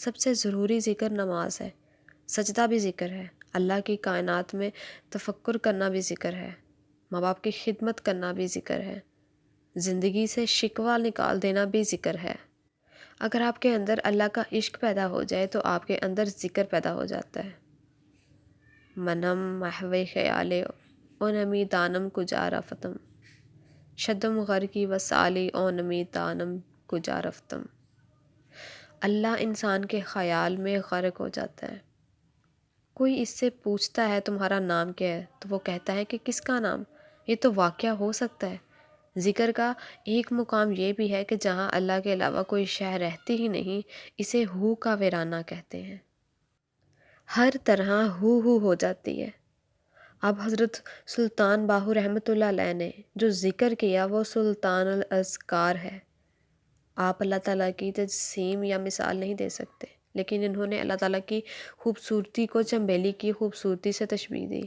سب سے ضروری ذکر نماز ہے، سجدہ بھی ذکر ہے، اللہ کی کائنات میں تفکر کرنا بھی ذکر ہے، ماں باپ کی خدمت کرنا بھی ذکر ہے، زندگی سے شکوہ نکال دینا بھی ذکر ہے۔ اگر آپ کے اندر اللہ کا عشق پیدا ہو جائے تو آپ کے اندر ذکر پیدا ہو جاتا ہے۔ منم محو خیال اونمی دانم کجا رفتم، شدم غر کی وسالی اونمی دانم کجا رفتم۔ اللہ انسان کے خیال میں غرق ہو جاتا ہے۔ کوئی اس سے پوچھتا ہے تمہارا نام کیا ہے تو وہ کہتا ہے کہ کس کا نام؟ یہ تو واقعہ ہو سکتا ہے۔ ذکر کا ایک مقام یہ بھی ہے کہ جہاں اللہ کے علاوہ کوئی شے رہتی ہی نہیں، اسے ہو کا ویرانہ کہتے ہیں۔ ہر طرح ہو جاتی ہے۔ اب حضرت سلطان باہو رحمۃ اللہ علیہ نے جو ذکر کیا وہ سلطان الاذکار ہے۔ آپ اللہ تعالیٰ کی تجسیم یا مثال نہیں دے سکتے، لیکن انہوں نے اللہ تعالیٰ کی خوبصورتی کو چنبیلی کی خوبصورتی سے تشبیہ دی۔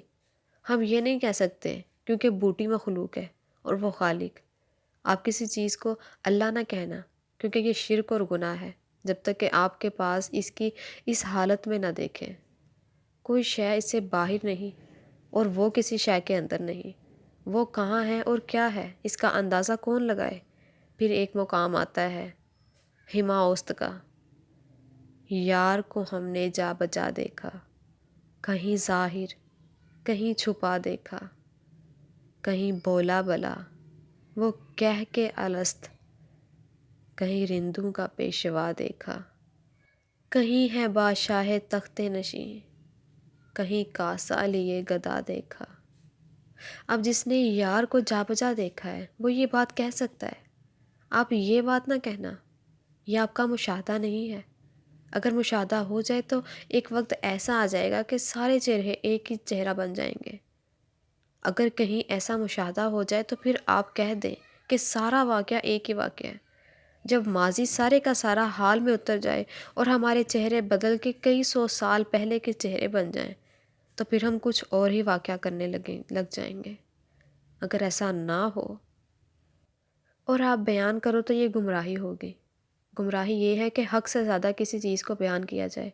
ہم یہ نہیں کہہ سکتے کیونکہ بوٹی مخلوق ہے اور وہ خالق۔ آپ کسی چیز کو اللہ نہ کہنا کیونکہ یہ شرک اور گناہ ہے، جب تک کہ آپ کے پاس اس کی اس حالت میں نہ دیکھیں۔ کوئی شے اس سے باہر نہیں اور وہ کسی شے کے اندر نہیں۔ وہ کہاں ہے اور کیا ہے اس کا اندازہ کون لگائے؟ پھر ایک مقام آتا ہے ہما اوست کا، یار کو ہم نے جا بجا دیکھا، کہیں ظاہر کہیں چھپا دیکھا، کہیں بولا بلا وہ کہہ کے الست، کہیں رندوں کا پیشوا دیکھا، کہیں ہے بادشاہ تخت نشین، کہیں کاسا لیے گدا دیکھا۔ اب جس نے یار کو جا بجا دیکھا ہے وہ یہ بات کہہ سکتا ہے، آپ یہ بات نہ کہنا، یہ آپ کا مشاہدہ نہیں ہے۔ اگر مشاہدہ ہو جائے تو ایک وقت ایسا آ جائے گا کہ سارے چہرے ایک ہی چہرہ بن جائیں گے۔ اگر کہیں ایسا مشاہدہ ہو جائے تو پھر آپ کہہ دیں کہ سارا واقعہ ایک ہی واقعہ ہے۔ جب ماضی سارے کا سارا حال میں اتر جائے اور ہمارے چہرے بدل کے کئی سو سال پہلے کے چہرے بن جائیں تو پھر ہم کچھ اور ہی واقعہ کرنے لگ جائیں گے۔ اگر ایسا نہ ہو اور آپ بیان کرو تو یہ گمراہی ہوگی۔ گمراہی یہ ہے کہ حق سے زیادہ کسی چیز کو بیان کیا جائے،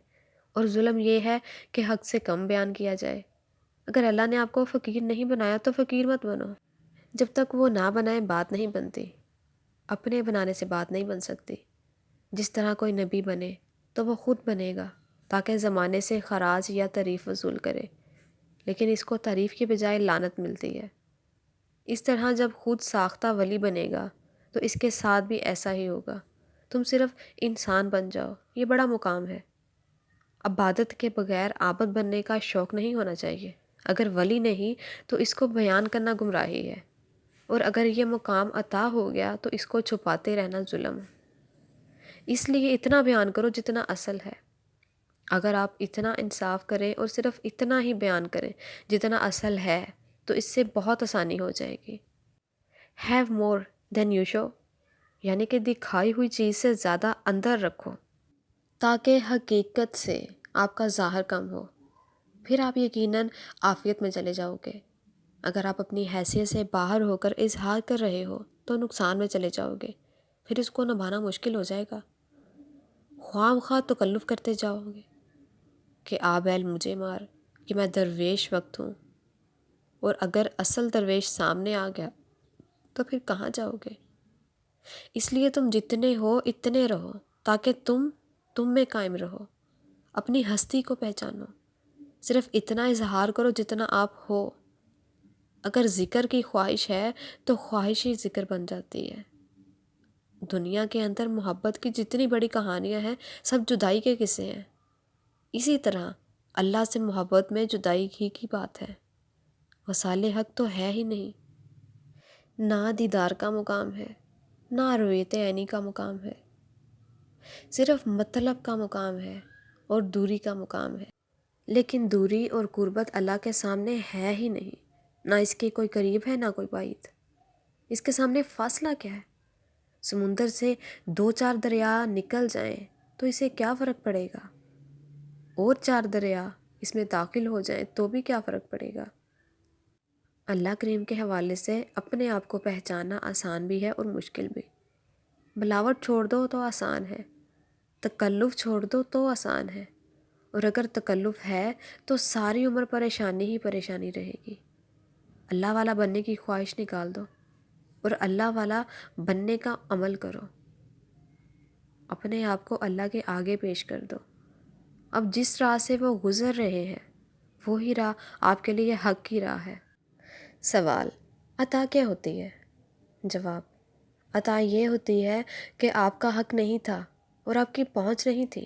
اور ظلم یہ ہے کہ حق سے کم بیان کیا جائے۔ اگر اللہ نے آپ کو فقیر نہیں بنایا تو فقیر مت بنو۔ جب تک وہ نہ بنائے بات نہیں بنتی، اپنے بنانے سے بات نہیں بن سکتی۔ جس طرح کوئی نبی بنے تو وہ خود بنے گا تاکہ زمانے سے خراج یا تعریف وصول کرے، لیکن اس کو تعریف کے بجائے لعنت ملتی ہے۔ اس طرح جب خود ساختہ ولی بنے گا تو اس کے ساتھ بھی ایسا ہی ہوگا۔ تم صرف انسان بن جاؤ، یہ بڑا مقام ہے۔ عبادت کے بغیر عابد بننے کا شوق نہیں ہونا چاہیے۔ اگر ولی نہیں تو اس کو بیان کرنا گمراہی ہے، اور اگر یہ مقام عطا ہو گیا تو اس کو چھپاتے رہنا ظلم ہے۔ اس لیے اتنا بیان کرو جتنا اصل ہے۔ اگر آپ اتنا انصاف کریں اور صرف اتنا ہی بیان کریں جتنا اصل ہے تو اس سے بہت آسانی ہو جائے گی۔ ہیو مور دین یو شو، یعنی کہ دکھائی ہوئی چیز سے زیادہ اندر رکھو تاکہ حقیقت سے آپ کا ظاہر کم ہو، پھر آپ یقیناً عافیت میں چلے جاؤ گے۔ اگر آپ اپنی حیثیت سے باہر ہو کر اظہار کر رہے ہو تو نقصان میں چلے جاؤ گے، پھر اس کو نبھانا مشکل ہو جائے گا۔ خواہ مخواہ تکلف کرتے جاؤ گے کہ آ بیل مجھے مار، کہ میں درویش وقت ہوں، اور اگر اصل درویش سامنے آ گیا تو پھر کہاں جاؤ گے؟ اس لیے تم جتنے ہو اتنے رہو تاکہ تم میں قائم رہو، اپنی ہستی کو پہچانو۔ صرف اتنا اظہار کرو جتنا آپ ہو۔ اگر ذکر کی خواہش ہے تو خواہش ہی ذکر بن جاتی ہے۔ دنیا کے اندر محبت کی جتنی بڑی کہانیاں ہیں سب جدائی کے قصے ہیں۔ اسی طرح اللہ سے محبت میں جدائی ہی کی بات ہے۔ وصال حق تو ہے ہی نہیں، نہ دیدار کا مقام ہے، نہ رویت عینی کا مقام ہے، صرف مطلب کا مقام ہے اور دوری کا مقام ہے۔ لیکن دوری اور قربت اللہ کے سامنے ہے ہی نہیں، نہ اس کے کوئی قریب ہے نہ کوئی بعید۔ اس کے سامنے فاصلہ کیا ہے؟ سمندر سے 2-4 دریا نکل جائیں تو اسے کیا فرق پڑے گا؟ اور 4 دریا اس میں داخل ہو جائیں تو بھی کیا فرق پڑے گا؟ اللہ کریم کے حوالے سے اپنے آپ کو پہچاننا آسان بھی ہے اور مشکل بھی۔ بلاوٹ چھوڑ دو تو آسان ہے، تکلف چھوڑ دو تو آسان ہے، اور اگر تکلف ہے تو ساری عمر پریشانی ہی پریشانی رہے گی۔ اللہ والا بننے کی خواہش نکال دو اور اللہ والا بننے کا عمل کرو، اپنے آپ کو اللہ کے آگے پیش کر دو۔ اب جس راہ سے وہ گزر رہے ہیں وہی راہ آپ کے لیے حق کی راہ ہے۔ سوال: عطا کیا ہوتی ہے؟ جواب: عطا یہ ہوتی ہے کہ آپ کا حق نہیں تھا اور آپ کی پہنچ نہیں تھی،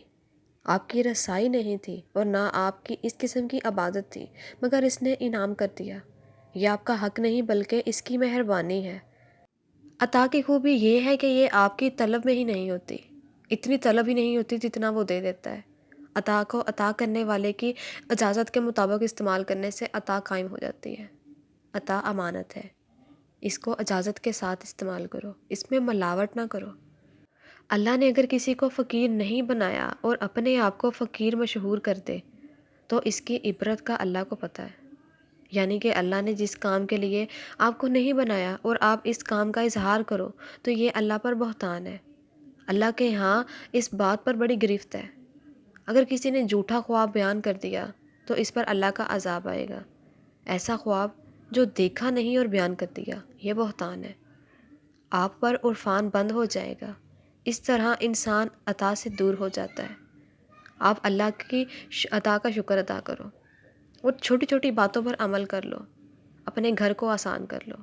آپ کی رسائی نہیں تھی اور نہ آپ کی اس قسم کی عبادت تھی، مگر اس نے انعام کر دیا۔ یہ آپ کا حق نہیں بلکہ اس کی مہربانی ہے۔ عطا کی خوبی یہ ہے کہ یہ آپ کی طلب میں ہی نہیں ہوتی، اتنی طلب ہی نہیں ہوتی جتنا وہ دے دیتا ہے۔ عطا کو عطا کرنے والے کی اجازت کے مطابق استعمال کرنے سے عطا قائم ہو جاتی ہے۔ عطا امانت ہے، اس کو اجازت کے ساتھ استعمال کرو، اس میں ملاوٹ نہ کرو۔ اللہ نے اگر کسی کو فقیر نہیں بنایا اور اپنے آپ کو فقیر مشہور کر دے تو اس کی عبرت کا اللہ کو پتہ ہے۔ یعنی کہ اللہ نے جس کام کے لیے آپ کو نہیں بنایا اور آپ اس کام کا اظہار کرو تو یہ اللہ پر بہتان ہے۔ اللہ کے ہاں اس بات پر بڑی گرفت ہے۔ اگر کسی نے جھوٹا خواب بیان کر دیا تو اس پر اللہ کا عذاب آئے گا۔ ایسا خواب جو دیکھا نہیں اور بیان کر دیا یہ بہتان ہے، آپ پر عرفان بند ہو جائے گا۔ اس طرح انسان عطا سے دور ہو جاتا ہے۔ آپ اللہ کی عطا کا شکر ادا کرو اور چھوٹی چھوٹی باتوں پر عمل کر لو، اپنے گھر کو آسان کر لو۔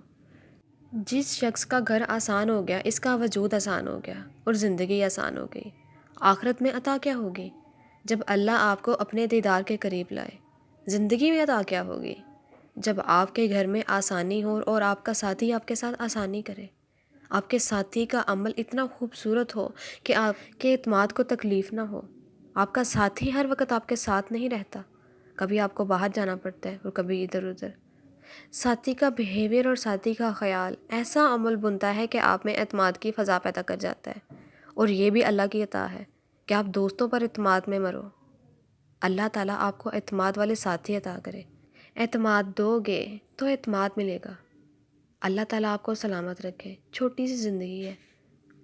جس شخص کا گھر آسان ہو گیا اس کا وجود آسان ہو گیا اور زندگی آسان ہو گئی۔ آخرت میں عطا کیا ہوگی؟ جب اللہ آپ کو اپنے دیدار کے قریب لائے۔ زندگی میں عطا کیا ہوگی؟ جب آپ کے گھر میں آسانی ہو اور آپ کا ساتھی آپ کے ساتھ آسانی کرے، آپ کے ساتھی کا عمل اتنا خوبصورت ہو کہ آپ کے اعتماد کو تکلیف نہ ہو۔ آپ کا ساتھی ہر وقت آپ کے ساتھ نہیں رہتا، کبھی آپ کو باہر جانا پڑتا ہے اور کبھی ادھر ادھر۔ ساتھی کا بیہیویئر اور ساتھی کا خیال ایسا عمل بنتا ہے کہ آپ میں اعتماد کی فضا پیدا کر جاتا ہے، اور یہ بھی اللہ کی عطا ہے کہ آپ دوستوں پر اعتماد میں مرو۔ اللہ تعالیٰ آپ کو اعتماد والے ساتھی عطا کرے۔ اعتماد دو گے تو اعتماد ملے گا۔ اللہ تعالیٰ آپ کو سلامت رکھے۔ چھوٹی سی زندگی ہے،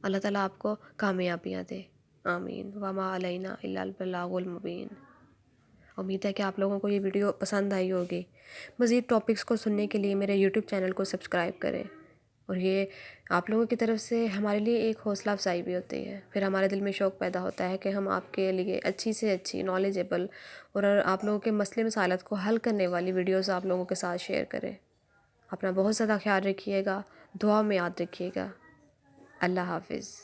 اللہ تعالیٰ آپ کو کامیابیاں دے۔ آمین۔ وما علینا الا البلاغ المبین۔ امید ہے کہ آپ لوگوں کو یہ ویڈیو پسند آئی ہوگی۔ مزید ٹاپکس کو سننے کے لیے میرے یوٹیوب چینل کو سبسکرائب کریں، اور یہ آپ لوگوں کی طرف سے ہمارے لیے ایک حوصلہ افزائی بھی ہوتی ہے۔ پھر ہمارے دل میں شوق پیدا ہوتا ہے کہ ہم آپ کے لیے اچھی سے اچھی نالجیبل اور آپ لوگوں کے مسئلے مسائلات کو حل کرنے والی ویڈیوز آپ لوگوں کے ساتھ شیئر کریں۔ اپنا بہت زیادہ خیال رکھیے گا، دعا میں یاد رکھیے گا۔ اللہ حافظ۔